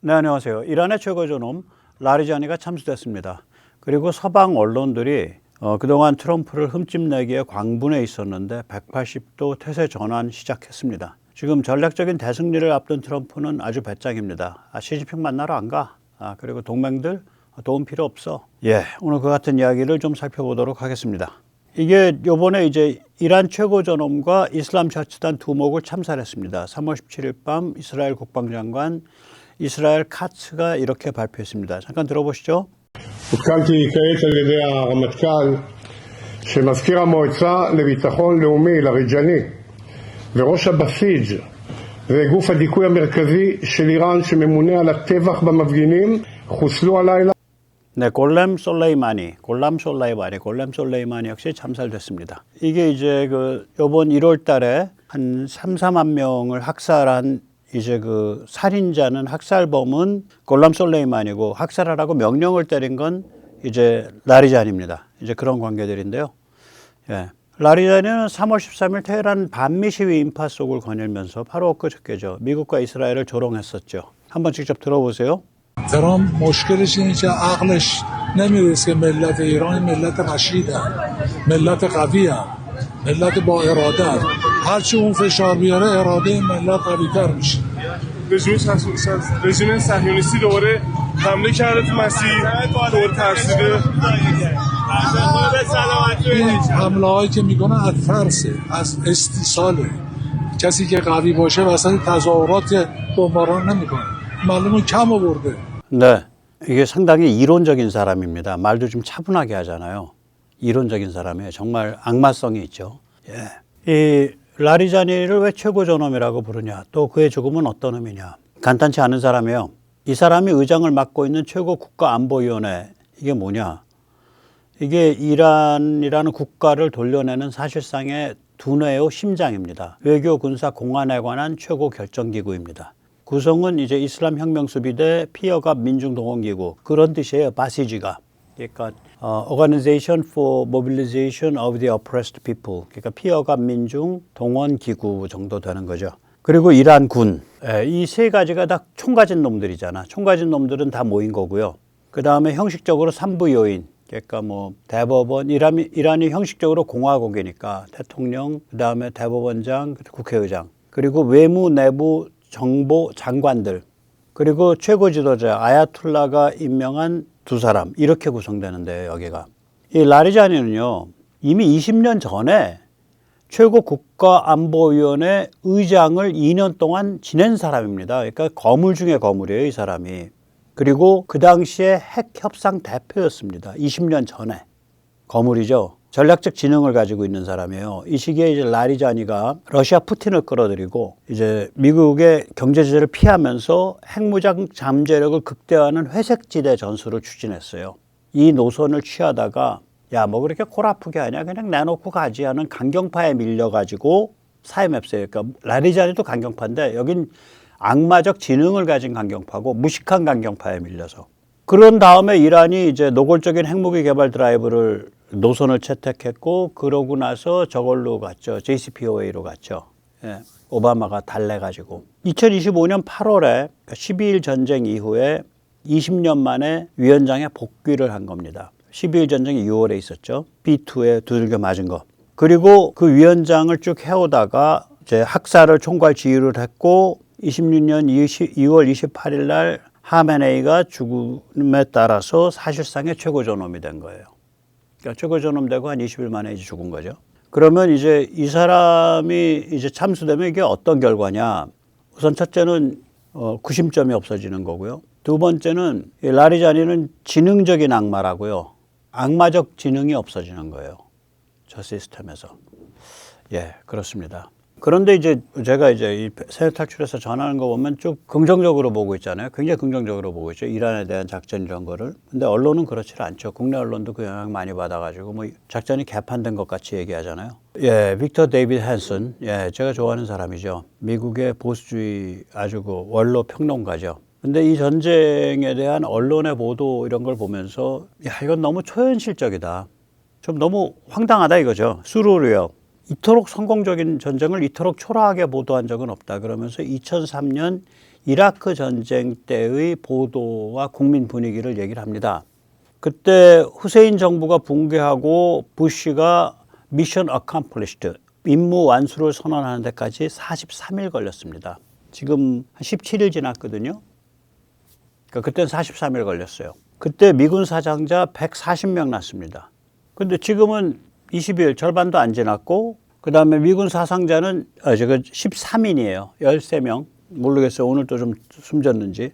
네, 안녕하세요. 이란의 최고 존엄 라리자니가 참수됐습니다. 그리고 서방 언론들이 그동안 트럼프를 흠집내기에 광분해 있었는데 180도 태세 전환 시작했습니다. 지금 전략적인 대승리를 앞둔 트럼프는 아주 배짱입니다. 시진핑 만나러 안 가. 그리고 동맹들 도움 필요 없어. 오늘 그 같은 이야기를 좀 살펴보도록 하겠습니다. 이게 요번에 이제 이란 최고 존엄과 이슬람 자치단 두목을 참살했습니다. 3월 17일 밤 이스라엘 국방장관 이스라엘 카츠가 이렇게 발표했습니다. 잠깐 들어보시죠. עודכנתי כעת על ידי הרמטכ"ל שמזכיר המועצה לביטחון לאומי לריג'ני וראש הבסיג' זה גוף הדיכוי המרכזי של איראן שממונה על הטבח במפגינים חוסלו הלילה. 네, 골렘 솔레이마니 역시 참살됐습니다. 이게 이제 요번 1월 달에 한 3-4만 명을 학살한 이제 살인자는 학살범은 골람 솔레이마니고 학살하라고 명령을 때린 건 이제 라리자니입니다. 이제 그런 관계들인데요. 라리자니는 3월 13일 테헤란 반미 시위 인파 속을 거닐면서 바로 엊그저께죠. 미국과 이스라엘을 조롱했었죠. 한번 직접 들어보세요. ترامپ مشکلش اینه که عقلش نمیرسه که ملت ایران ملت رشید ملت قوی ملت با اراده هرچی اون فشار بیاره اراده ملت قوی تر میشه رژیم صهیونیستی دوباره حمله کرده تو مسیر دور ترسیده این حمله هایی که میکنه از ترسه از استیصاله کسی که قوی باشه وسط تظاهرات بمباران نمیکنه معلومه کم آورده. 네, 이게 상당히 이론적인 사람입니다. 말도 좀 차분하게 하잖아요. 이론적인 사람이에요. 정말 악마성이 있죠. 이 라리자니를 왜 최고 존엄이라고 부르냐, 또 그의 죽음은 어떤 의미냐. 간단치 않은 사람이에요. 이 사람이 의장을 맡고 있는 최고 국가안보위원회, 이게 뭐냐. 이게 이란이라는 국가를 돌려내는 사실상의 두뇌의 심장입니다. 외교, 군사, 공안에 관한 최고 결정기구입니다. 구성은 이제 이슬람 혁명수비대 피어갑 민중동원기구, 그런 뜻이에요. 바시지가. 그러니까 Organization for Mobilization of the Oppressed People, 그러니까 피어갑 민중 동원기구 정도 되는 거죠. 그리고 이란 군, 이 세 가지가 다 총 가진 놈들이잖아. 총 가진 놈들은 다 모인 거고요. 그 다음에 형식적으로 삼부 요인, 그러니까 뭐 대법원, 이란이 형식적으로 공화국이니까 대통령, 그 다음에 대법원장, 국회의장, 그리고 외무, 내부, 정보 장관들, 그리고 최고 지도자 아야툴라가 임명한 두 사람, 이렇게 구성되는데, 여기가 이 라리자니는요 이미 20년 전에 최고 국가안보위원회 의장을 2년 동안 지낸 사람입니다. 그러니까 거물 중에 거물이에요, 이 사람이. 그리고 그 당시에 핵 협상 대표였습니다. 20년 전에. 거물이죠. 전략적 지능을 가지고 있는 사람이에요. 이 시기에 이제 라리자니가 러시아 푸틴을 끌어들이고 이제 미국의 경제 제재를 피하면서 핵무장 잠재력을 극대화하는 회색지대 전술을 추진했어요. 이 노선을 취하다가 뭐 그렇게 골 아프게 하냐, 그냥 내놓고 가지 하는 강경파에 밀려가지고 사이맵스예요. 그러니까 라리자니도 강경파인데 여긴 악마적 지능을 가진 강경파고 무식한 강경파에 밀려서. 그런 다음에 이란이 이제 노골적인 핵무기 개발 드라이브를 노선을 채택했고, 그러고 나서 저걸로 갔죠. JCPOA로 갔죠. 오바마가 달래가지고. 2025년 8월에 12일 전쟁 이후에 20년 만에 위원장에 복귀를 한 겁니다. 12일 전쟁이 6월에 있었죠. B2에 두들겨 맞은 거. 그리고 그 위원장을 쭉 해오다가 이제 학살을 총괄 지휘를 했고, 26년 2월 28일 날 하메네이가 죽음에 따라서 사실상의 최고 존엄이 된 거예요. 그러니까 최고 존엄 되고 한 20일 만에 이제 죽은 거죠. 그러면 이제 이 사람이 이제 참수되면 이게 어떤 결과냐. 우선 첫째는 구심점이 없어지는 거고요. 두 번째는 라리자니는 지능적인 악마라고요. 악마적 지능이 없어지는 거예요. 저 시스템에서. 그렇습니다. 그런데 이제 제가 이제 이 세력 탈출해서 전하는 거 보면 쭉 긍정적으로 보고 있잖아요. 굉장히 긍정적으로 보고 있죠. 이란에 대한 작전 이런 거를. 근데 언론은 그렇지 않죠. 국내 언론도 그 영향 많이 받아가지고 뭐 작전이 개판된 것 같이 얘기하잖아요. 빅터 데이비드 헨슨. 제가 좋아하는 사람이죠. 미국의 보수주의 아주 원로 평론가죠. 근데 이 전쟁에 대한 언론의 보도 이런 걸 보면서 이건 너무 초현실적이다. 좀 너무 황당하다 이거죠. 수루루요. 이토록 성공적인 전쟁을 이토록 초라하게 보도한 적은 없다. 그러면서 2003년 이라크 전쟁 때의 보도와 국민 분위기를 얘기를 합니다. 그때 후세인 정부가 붕괴하고 부시가 미션 어컴플리시드, 임무 완수를 선언하는 데까지 43일 걸렸습니다. 지금 한 17일 지났거든요. 그러니까 그때는 43일 걸렸어요. 그때 미군 사상자 140명 났습니다. 근데 지금은 20일 절반도 안 지났고 그다음에 미군 사상자는 13인이에요. 13명. 모르겠어요. 오늘 또 좀 숨졌는지.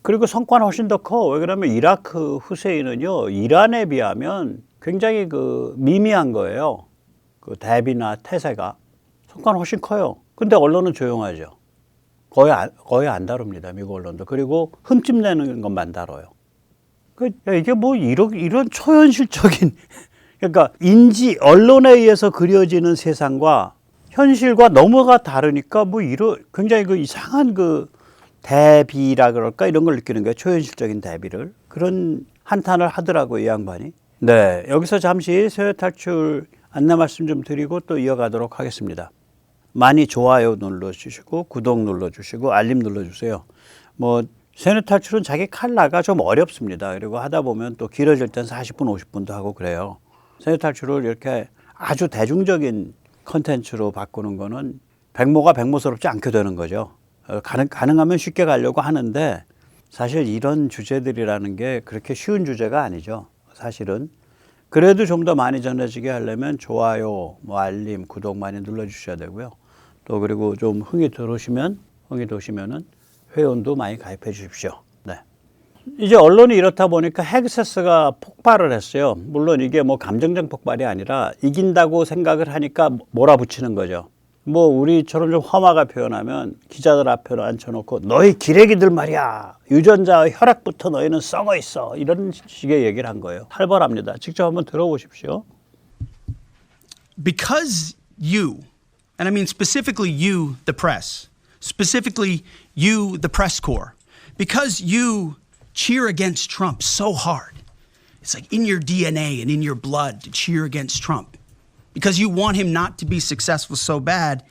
그리고 성과는 훨씬 더 커. 왜 그러면 이라크 후세인은요. 이란에 비하면 굉장히 미미한 거예요. 그 대비나 태세가. 성과는 훨씬 커요. 근데 언론은 조용하죠. 거의 안 다룹니다. 미국 언론도. 그리고 흠집 내는 것만 다뤄요. 이게 뭐 이런 초현실적인 그러니까 언론에 의해서 그려지는 세상과 현실과 너무가 다르니까 뭐 굉장히 이상한 대비라 그럴까 이런 걸 느끼는 거예요. 초현실적인 대비를. 그런 한탄을 하더라고요, 이 양반이. 네, 여기서 잠시 세계 탈출 안내 말씀 좀 드리고 또 이어가도록 하겠습니다. 많이 좋아요 눌러주시고 구독 눌러주시고 알림 눌러주세요. 뭐 세뇌 탈출은 자기 칼라가 좀 어렵습니다. 그리고 하다 보면 또 길어질 땐 40분, 50분도 하고 그래요. 세뇌 탈출을 이렇게 아주 대중적인 컨텐츠로 바꾸는 거는 백모가 백모스럽지 않게 되는 거죠. 가능하면 쉽게 가려고 하는데 사실 이런 주제들이라는 게 그렇게 쉬운 주제가 아니죠. 사실은. 그래도 좀 더 많이 전해지게 하려면 좋아요, 알림, 구독 많이 눌러주셔야 되고요. 또 그리고 좀 흥이 도시면은 회원도 많이 가입해 주십시오. 네. 이제 언론이 이렇다 보니까 핵세스가 폭발을 했어요. 물론 이게 뭐 감정적 폭발이 아니라 이긴다고 생각을 하니까 몰아붙이는 거죠. 뭐 우리처럼 좀 험하게 표현하면 기자들 앞에 앉혀놓고 너희 기레기들 말이야. 유전자의 혈액부터 너희는 썩어 있어. 이런 식의 얘기를 한 거예요. 살벌합니다. 직접 한번 들어보십시오. Because you, and I mean specifically you, the press, specifically you, the press corps, because you cheer against Trump so hard. It's like in your DNA and in your blood to cheer against Trump. Because you want him not to be successful so bad,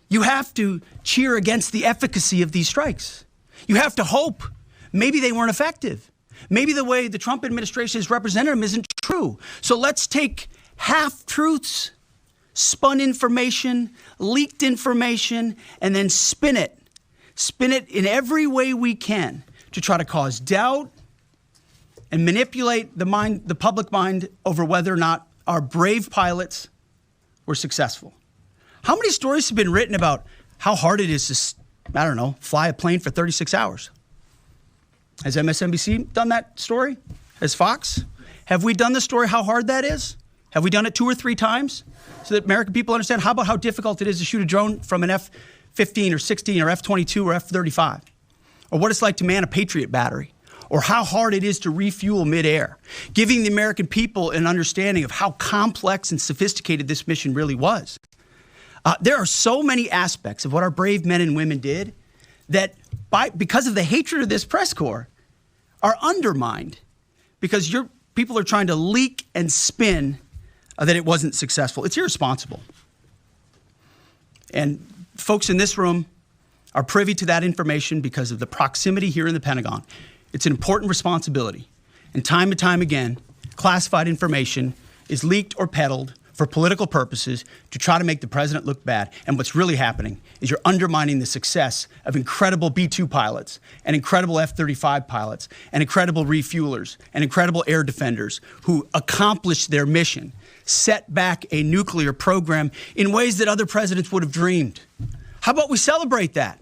you have to cheer against the efficacy of these strikes. You have to hope maybe they weren't effective. Maybe the way the Trump administration has represented them isn't true. So let's take half-truths, spun information, leaked information, and then spin it. Spin it in every way we can to try to cause doubt and manipulate the public mind over whether or not our brave pilots were successful. How many stories have been written about how hard it is to, fly a plane for 36 hours? Has MSNBC done that story? Has Fox? Have we done the story how hard that is? Have we done it 2 or 3 times so that American people understand? How about how difficult it is to shoot a drone from an F-15 or 16 or F-22 or F-35? Or what it's like to man a Patriot battery? Or how hard it is to refuel midair, giving the American people an understanding of how complex and sophisticated this mission really was. There are so many aspects of what our brave men and women did that because of the hatred of this press corps are undermined because your people are trying to leak and spin that it wasn't successful. It's irresponsible. And folks in this room are privy to that information because of the proximity here in the Pentagon. It's an important responsibility. And time again, classified information is leaked or peddled for political purposes to try to make the president look bad. And what's really happening is you're undermining the success of incredible B-2 pilots and incredible F-35 pilots and incredible refuelers and incredible air defenders who accomplished their mission, set back a nuclear program in ways that other presidents would have dreamed. How about we celebrate that?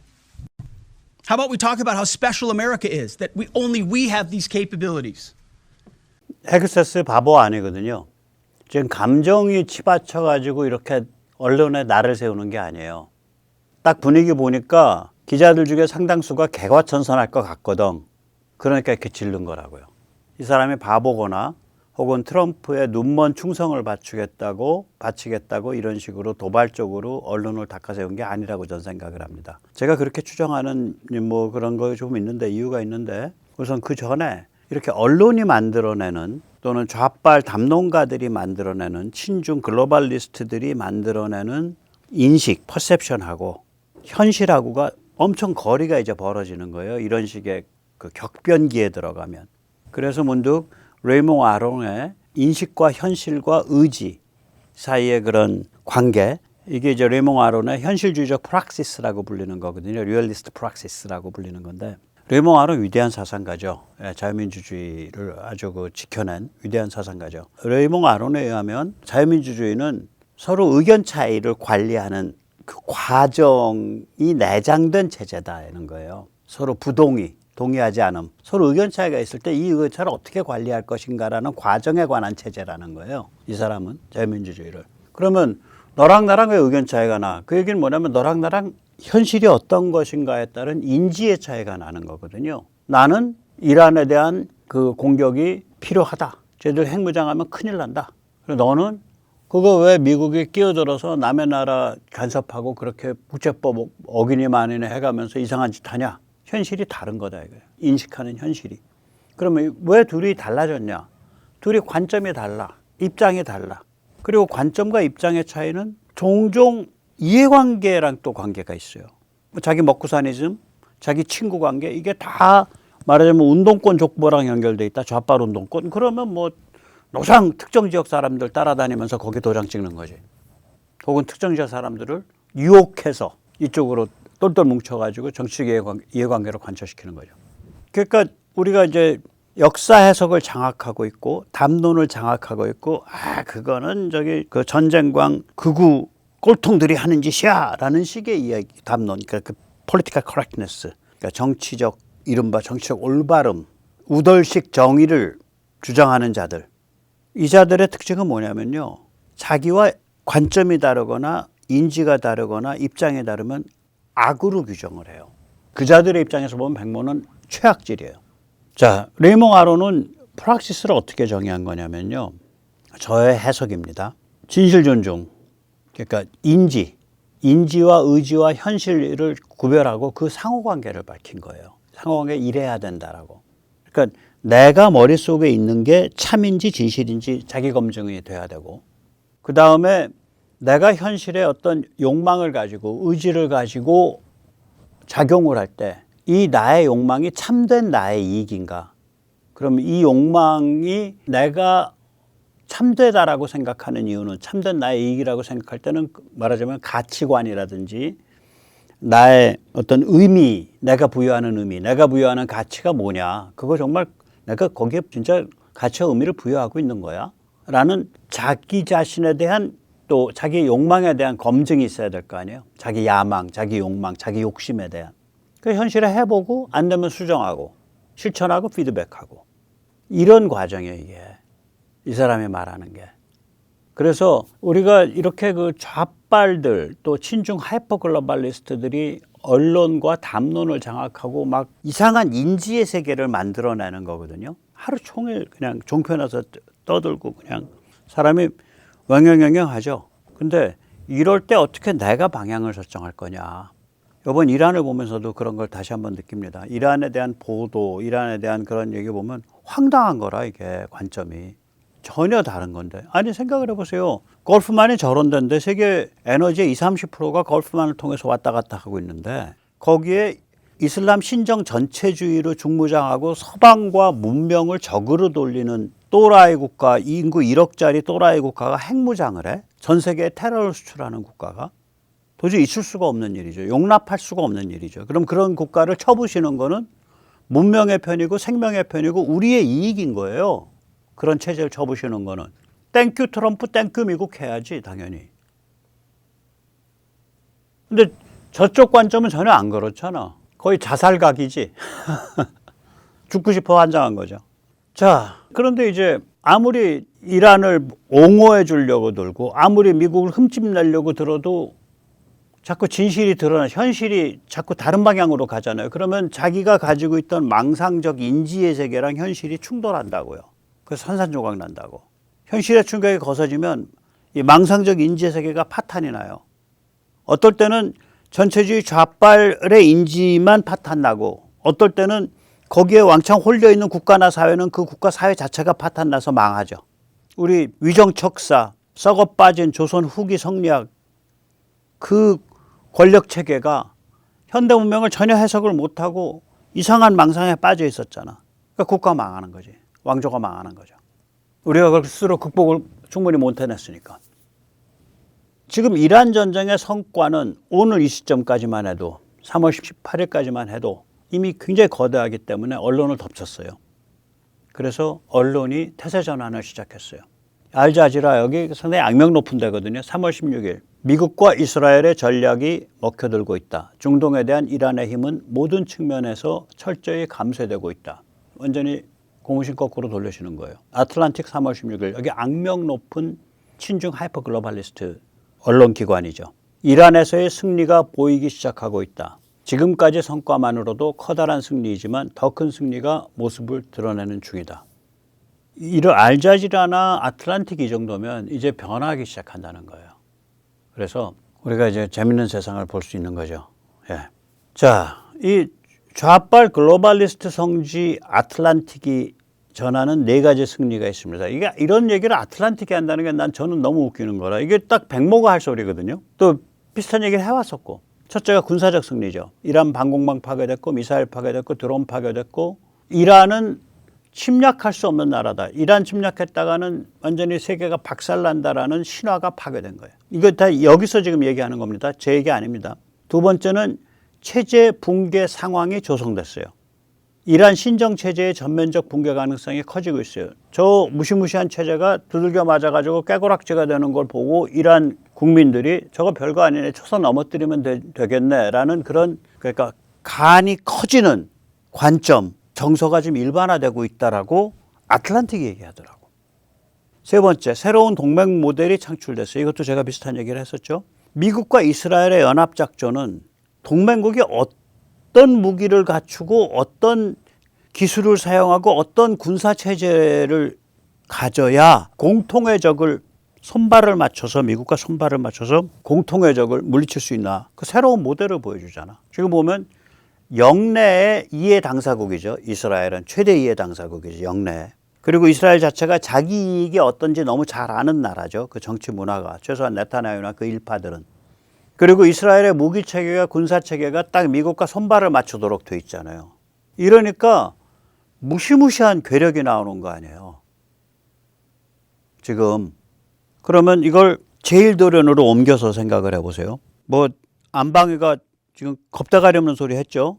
How about we talk about how special America is, that only we have these capabilities? 핵세스 바보 아니거든요. 지금 감정이 치받쳐가지고 이렇게 언론에 날을 세우는 게 아니에요. 딱 분위기 보니까 기자들 중에 상당수가 개과천선할 것 같거든. 그러니까 이렇게 질른 거라고요. 이 사람이 바보거나 혹은 트럼프의 눈먼 충성을 바치겠다고 이런 식으로 도발적으로 언론을 닦아세운 게 아니라고 저는 생각을 합니다. 제가 그렇게 추정하는 뭐 그런 거 좀 있는데 이유가 있는데 우선 그 전에 이렇게 언론이 만들어내는 또는 좌빨 담론가들이 만들어내는 친중 글로벌리스트들이 만들어내는 인식, 퍼셉션하고 현실하고가 엄청 거리가 이제 벌어지는 거예요. 이런 식의 그 격변기에 들어가면. 그래서 문득 레이몽 아론의 인식과 현실과 의지 사이의 그런 관계, 이게 이제 레이몽 아론의 현실주의적 프락시스라고 불리는 거거든요. 리얼리스트 프락시스라고 불리는 건데, 레이몽 아론 위대한 사상가죠. 자유민주주의를 아주 그 지켜낸 위대한 사상가죠. 레이몽 아론에 의하면 자유민주주의는 서로 의견 차이를 관리하는 그 과정이 내장된 체제다는 거예요. 서로 부동의, 동의하지 않음, 서로 의견 차이가 있을 때 이 의견 차이를 어떻게 관리할 것인가라는 과정에 관한 체제라는 거예요. 이 사람은 자유민주주의를. 그러면 너랑 나랑 왜 의견 차이가 나? 그 얘기는 뭐냐면 너랑 나랑 현실이 어떤 것인가에 따른 인지의 차이가 나는 거거든요. 나는 이란에 대한 그 공격이 필요하다. 쟤들 핵무장하면 큰일 난다. 그리고 너는 그거 왜 미국이 끼어들어서 남의 나라 간섭하고 그렇게 국제법 어기니 마니니 해가면서 이상한 짓 하냐. 현실이 다른 거다 이거예요. 인식하는 현실이. 그러면 왜 둘이 달라졌냐? 둘이 관점이 달라. 입장이 달라. 그리고 관점과 입장의 차이는 종종 이해관계랑 또 관계가 있어요. 자기 먹고사니즘, 자기 친구 관계, 이게 다 말하자면 운동권 족보랑 연결돼 있다. 좌빨 운동권. 그러면 뭐 노상 특정 지역 사람들 따라다니면서 거기 도장 찍는 거지. 혹은 특정 지역 사람들을 유혹해서 이쪽으로 똘똘 뭉쳐가지고 정치적 이해관계로 관철시키는 거죠. 그러니까 우리가 이제 역사 해석을 장악하고 있고 담론을 장악하고 있고 그거는 저기 그 전쟁광 극우 꼴통들이 하는 짓이야 라는 식의 이야기 담론, 그러니까 그 political correctness, 그러니까 정치적 이른바 정치적 올바름, 우덜식 정의를 주장하는 자들, 이 자들의 특징은 뭐냐면요, 자기와 관점이 다르거나 인지가 다르거나 입장이 다르면 악으로 규정을 해요. 그 자들의 입장에서 보면 백모는 최악질이에요. 자, 레이몽 아론은 프락시스를 어떻게 정의한 거냐면요, 저의 해석입니다. 진실 존중, 그러니까 인지와 의지와 현실을 구별하고 그 상호관계를 밝힌 거예요. 상호관계 이래야 된다라고. 그러니까 내가 머릿속에 있는 게 참인지 진실인지 자기 검증이 돼야 되고, 그 다음에 내가 현실의 어떤 욕망을 가지고 의지를 가지고 작용을 할 때 이 나의 욕망이 참된 나의 이익인가? 그럼 이 욕망이 내가 참되다라고 생각하는 이유는, 참된 나의 이익이라고 생각할 때는 말하자면 가치관이라든지 나의 어떤 의미, 내가 부여하는 의미, 내가 부여하는 가치가 뭐냐? 그거 정말 내가 거기에 진짜 가치와 의미를 부여하고 있는 거야? 라는 자기 자신에 대한 또 자기 욕망에 대한 검증이 있어야 될 거 아니에요? 자기 야망, 자기 욕망, 자기 욕심에 대한. 그 현실에 해보고 안 되면 수정하고 실천하고 피드백하고 이런 과정이에요, 이게. 이 사람이 말하는 게. 그래서 우리가 이렇게 그 좌빨들 또 친중 하이퍼 글로벌리스트들이 언론과 담론을 장악하고 막 이상한 인지의 세계를 만들어내는 거거든요. 하루 종일 그냥 종편에서 떠들고 그냥 사람이 왕영영영하죠. 근데 이럴 때 어떻게 내가 방향을 설정할 거냐. 이번 이란을 보면서도 그런 걸 다시 한번 느낍니다. 이란에 대한 보도, 이란에 대한 그런 얘기 보면 황당한 거라, 이게 관점이. 전혀 다른 건데. 아니, 생각을 해보세요. 걸프만이 저런 데인데 세계 에너지의 20, 30%가 걸프만을 통해서 왔다 갔다 하고 있는데 거기에 이슬람 신정 전체주의로 중무장하고 서방과 문명을 적으로 돌리는 또라이 국가, 인구 1억짜리 또라이 국가가 핵무장을 해? 전 세계에 테러를 수출하는 국가가? 도저히 있을 수가 없는 일이죠. 용납할 수가 없는 일이죠. 그럼 그런 국가를 쳐부시는 거는 문명의 편이고 생명의 편이고 우리의 이익인 거예요. 그런 체제를 쳐부시는 거는. 땡큐 트럼프, 땡큐 미국 해야지, 당연히. 근데 저쪽 관점은 전혀 안 그렇잖아. 거의 자살각이지. 죽고 싶어 환장한 거죠. 자, 그런데 이제 아무리 이란을 옹호해 주려고 들고 아무리 미국을 흠집내려고 들어도 자꾸 진실이 드러나, 현실이 자꾸 다른 방향으로 가잖아요. 그러면 자기가 가지고 있던 망상적 인지의 세계랑 현실이 충돌한다고요. 그래서 산산조각 난다고. 현실의 충격이 거세지면 이 망상적 인지의 세계가 파탄이 나요. 어떨 때는 전체주의 좌빨의 인지만 파탄 나고, 어떨 때는 거기에 왕창 홀려 있는 국가나 사회는 그 국가 사회 자체가 파탄나서 망하죠. 우리 위정척사, 썩어 빠진 조선 후기 성리학 그 권력 체계가 현대 문명을 전혀 해석을 못하고 이상한 망상에 빠져 있었잖아. 그러니까 국가 망하는 거지. 왕조가 망하는 거죠. 우리가 그걸 스스로 극복을 충분히 못 해냈으니까. 지금 이란 전쟁의 성과는 오늘 이 시점까지만 해도 3월 18일까지만 해도 이미 굉장히 거대하기 때문에 언론을 덮쳤어요. 그래서 언론이 태세 전환을 시작했어요. 알자지라 여기 상당히 악명 높은 데거든요. 3월 16일 미국과 이스라엘의 전략이 먹혀들고 있다. 중동에 대한 이란의 힘은 모든 측면에서 철저히 감쇄되고 있다. 완전히 고무신 거꾸로 돌려주는 거예요. 아틀란틱 3월 16일 여기 악명 높은 친중 하이퍼 글로벌리스트 언론기관이죠. 이란에서의 승리가 보이기 시작하고 있다. 지금까지 성과만으로도 커다란 승리이지만 더 큰 승리가 모습을 드러내는 중이다. 이런 알자지라나 아틀란틱 이 정도면 이제 변하기 시작한다는 거예요. 그래서 우리가 이제 재밌는 세상을 볼 수 있는 거죠. 예. 자, 이 좌빨 글로벌리스트 성지 아틀란틱이 전하는 4가지 승리가 있습니다. 이게 이런 얘기를 아틀란틱이 한다는 게 저는 너무 웃기는 거라. 이게 딱 백모가 할 소리거든요. 또 비슷한 얘기를 해왔었고. 첫째가 군사적 승리죠. 이란 방공망 파괴됐고 미사일 파괴됐고 드론 파괴됐고 이란은 침략할 수 없는 나라다. 이란 침략했다가는 완전히 세계가 박살난다라는 신화가 파괴된 거예요. 이거 다 여기서 지금 얘기하는 겁니다. 제 얘기 아닙니다. 두 번째는 체제 붕괴 상황이 조성됐어요. 이란 신정체제의 전면적 붕괴 가능성이 커지고 있어요. 저 무시무시한 체제가 두들겨 맞아가지고 깨고락지가 되는 걸 보고 이란 국민들이 저거 별거 아니네 쳐서 넘어뜨리면 되겠네라는 그런 그러니까 간이 커지는 관점, 정서가 지금 일반화되고 있다라고 아틀란틱이 얘기하더라고. 세 번째, 새로운 동맹 모델이 창출됐어요. 이것도 제가 비슷한 얘기를 했었죠. 미국과 이스라엘의 연합작전은 동맹국이 어떤 무기를 갖추고 어떤 기술을 사용하고 어떤 군사체제를 가져야 공통의 적을 손발을 맞춰서 미국과 손발을 맞춰서 공통의 적을 물리칠 수 있나. 그 새로운 모델을 보여주잖아. 지금 보면 영내의 이해 당사국이죠. 이스라엘은 최대 이해 당사국이죠. 영내에. 그리고 이스라엘 자체가 자기 이익이 어떤지 너무 잘 아는 나라죠. 그 정치 문화가. 최소한 네타냐후나 그 일파들은. 그리고 이스라엘의 무기체계가 군사체계가 딱 미국과 손발을 맞추도록 돼 있잖아요. 이러니까 무시무시한 괴력이 나오는 거 아니에요. 지금. 그러면 이걸 제1도련으로 옮겨서 생각을 해보세요. 뭐 안방위가 지금 겁대가리 없는 소리 했죠.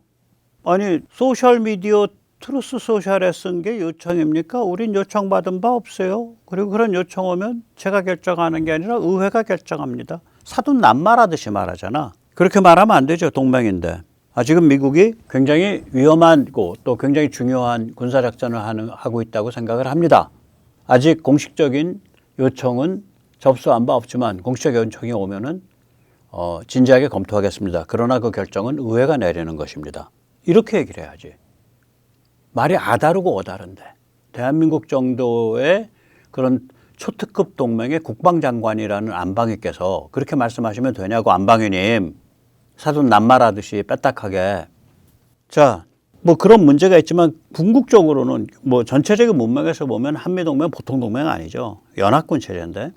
아니 소셜미디어 트루스 소셜에 쓴 게 요청입니까? 우린 요청받은 바 없어요. 그리고 그런 요청 오면 제가 결정하는 게 아니라 의회가 결정합니다. 사돈 낱말하듯이 말하잖아. 그렇게 말하면 안 되죠. 동맹인데. 지금 미국이 굉장히 위험하고 또 굉장히 중요한 군사작전을 하고 있다고 생각을 합니다. 아직 공식적인 요청은 접수한 바 없지만 공식적 요청이 오면은 진지하게 검토하겠습니다. 그러나 그 결정은 의회가 내리는 것입니다. 이렇게 얘기를 해야지. 말이 아다르고 어다른데 대한민국 정도의 그런 초특급 동맹의 국방장관이라는 안방위께서 그렇게 말씀하시면 되냐고. 안방위님 사돈 낱말하듯이 빼딱하게. 자, 뭐 그런 문제가 있지만 궁극적으로는 뭐 전체적인 문맥에서 보면 한미동맹 보통 동맹 아니죠. 연합군 체제인데.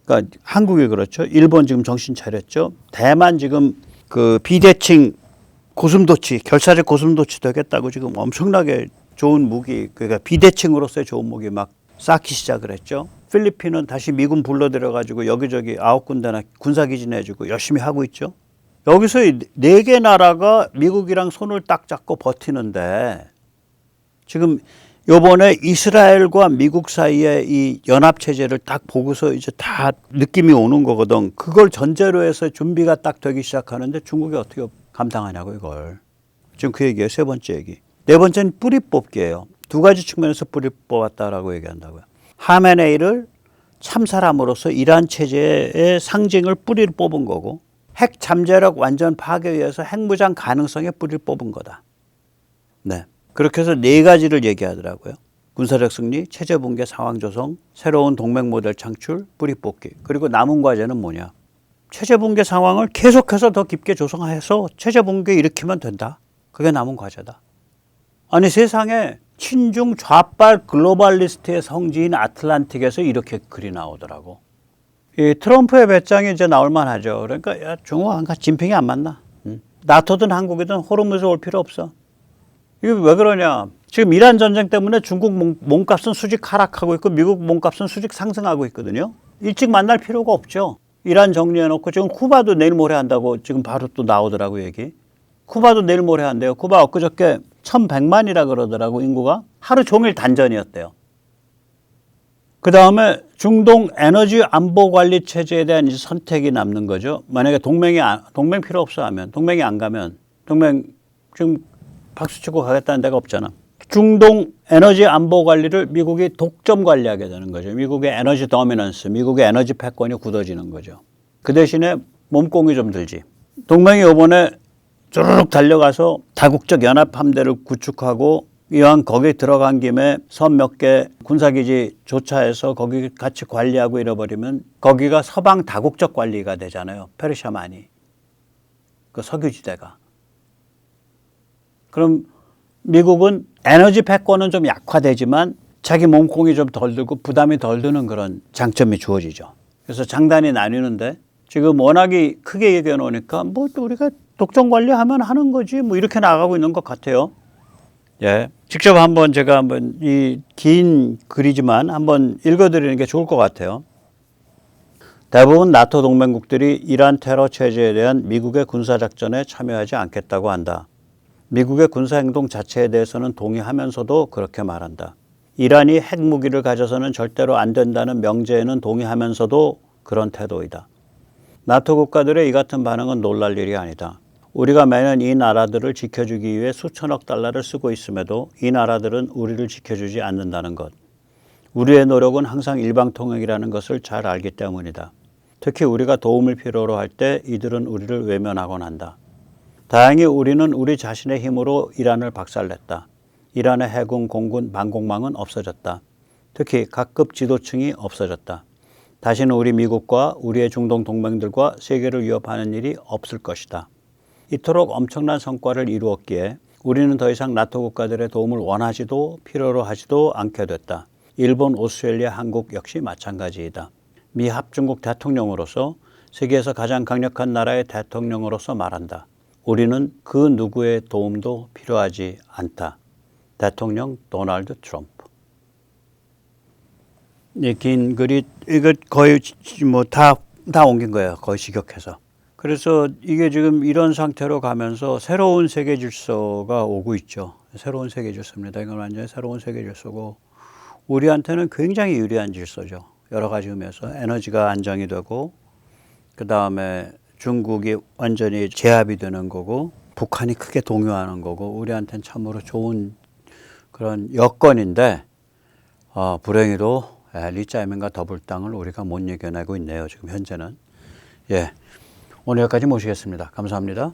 그러니까 한국이 그렇죠. 일본 지금 정신 차렸죠. 대만 지금 그 비대칭 고슴도치, 결사적 고슴도치 되겠다고 지금 엄청나게 좋은 무기, 그러니까 비대칭으로서의 좋은 무기 막 쌓기 시작을 했죠. 필리핀은 다시 미군 불러들여가지고 여기저기 9군데나 군사기지 내주고 열심히 하고 있죠. 여기서 4개 나라가 미국이랑 손을 딱 잡고 버티는데 지금 요번에 이스라엘과 미국 사이에 이 연합체제를 딱 보고서 이제 다 느낌이 오는 거거든. 그걸 전제로 해서 준비가 딱 되기 시작하는데 중국이 어떻게 감당하냐고 이걸. 지금 그 얘기예요. 세 번째 얘기. 네 번째는 뿌리 뽑기예요. 2가지 측면에서 뿌리 뽑았다라고 얘기한다고요. 하메네이를 참사람으로서 이란 체제의 상징을 뿌리를 뽑은 거고 핵 잠재력 완전 파괴에 의해서 핵무장 가능성에 뿌리를 뽑은 거다. 네. 그렇게 해서 4가지를 얘기하더라고요. 군사적 승리, 체제 붕괴 상황 조성, 새로운 동맹 모델 창출, 뿌리 뽑기. 그리고 남은 과제는 뭐냐. 체제 붕괴 상황을 계속해서 더 깊게 조성해서 체제 붕괴 일으키면 된다. 그게 남은 과제다. 아니 세상에 친중 좌빨 글로벌리스트의 성지인 아틀란틱에서 이렇게 글이 나오더라고. 이 트럼프의 배짱이 이제 나올 만하죠. 그러니까 야, 중국과 진평이 안 맞나? 나토든 한국이든 호르무즈 올 필요 없어. 이게 왜 그러냐? 지금 이란 전쟁 때문에 중국 몸값은 수직 하락하고 있고 미국 몸값은 수직 상승하고 있거든요. 일찍 만날 필요가 없죠. 이란 정리해놓고 지금 쿠바도 내일 모레 한다고 지금 바로 또 나오더라고 얘기. 쿠바도 내일 모레 한대요. 쿠바 엊그저께 1100만이라 그러더라고 인구가. 하루 종일 단전이었대요. 그 다음에 중동 에너지 안보 관리 체제에 대한 이제 선택이 남는 거죠. 만약에 동맹 필요 없어 하면, 동맹이 안 가면, 동맹 지금 박수 치고 가겠다는 데가 없잖아. 중동 에너지 안보 관리를 미국이 독점 관리하게 되는 거죠. 미국의 에너지 도미넌스, 미국의 에너지 패권이 굳어지는 거죠. 그 대신에 몸공이 좀 들지. 동맹이 이번에 쭈르륵 달려가서 다국적 연합 함대를 구축하고 이왕 거기 들어간 김에 섬 몇 개 군사기지 조차해서 거기 같이 관리하고 잃어버리면 거기가 서방 다국적 관리가 되잖아요. 페르시아만이. 그 석유지대가. 그럼 미국은 에너지 패권은 좀 약화되지만 자기 몸콩이 좀 덜 들고 부담이 덜 드는 그런 장점이 주어지죠. 그래서 장단이 나뉘는데 지금 워낙에 크게 얘기해 놓으니까 뭐 또 우리가 독점 관리하면 하는 거지 뭐 이렇게 나가고 있는 것 같아요. 예. 직접 제가 이 긴 글이지만 한번 읽어드리는 게 좋을 것 같아요. 대부분 나토 동맹국들이 이란 테러 체제에 대한 미국의 군사작전에 참여하지 않겠다고 한다. 미국의 군사행동 자체에 대해서는 동의하면서도 그렇게 말한다. 이란이 핵무기를 가져서는 절대로 안 된다는 명제에는 동의하면서도 그런 태도이다. 나토 국가들의 이 같은 반응은 놀랄 일이 아니다. 우리가 매년 이 나라들을 지켜주기 위해 수천억 달러를 쓰고 있음에도 이 나라들은 우리를 지켜주지 않는다는 것. 우리의 노력은 항상 일방통행이라는 것을 잘 알기 때문이다. 특히 우리가 도움을 필요로 할 때 이들은 우리를 외면하곤 한다. 다행히 우리는 우리 자신의 힘으로 이란을 박살냈다. 이란의 해군, 공군, 방공망은 없어졌다. 특히 각급 지도층이 없어졌다. 다시는 우리 미국과 우리의 중동 동맹들과 세계를 위협하는 일이 없을 것이다. 이토록 엄청난 성과를 이루었기에 우리는 더 이상 나토 국가들의 도움을 원하지도 필요로 하지도 않게 됐다. 일본, 오스트레일리아, 한국 역시 마찬가지이다. 미 합중국 대통령으로서 세계에서 가장 강력한 나라의 대통령으로서 말한다. 우리는 그 누구의 도움도 필요하지 않다. 대통령 도널드 트럼프. 이 긴 글이 이거 거의 다 옮긴 거예요. 거의 직역해서. 그래서 이게 지금 이런 상태로 가면서 새로운 세계 질서가 오고 있죠. 새로운 세계 질서입니다. 이건 완전히 새로운 세계 질서고 우리한테는 굉장히 유리한 질서죠. 여러 가지 의미에서 에너지가 안정이 되고 그 다음에 중국이 완전히 제압이 되는 거고 북한이 크게 동요하는 거고 우리한테는 참으로 좋은 그런 여건인데 불행히도 리짜이맨과 더블당을 우리가 못 이겨내고 있네요. 지금 현재는. 예. 오늘 여기까지 모시겠습니다. 감사합니다.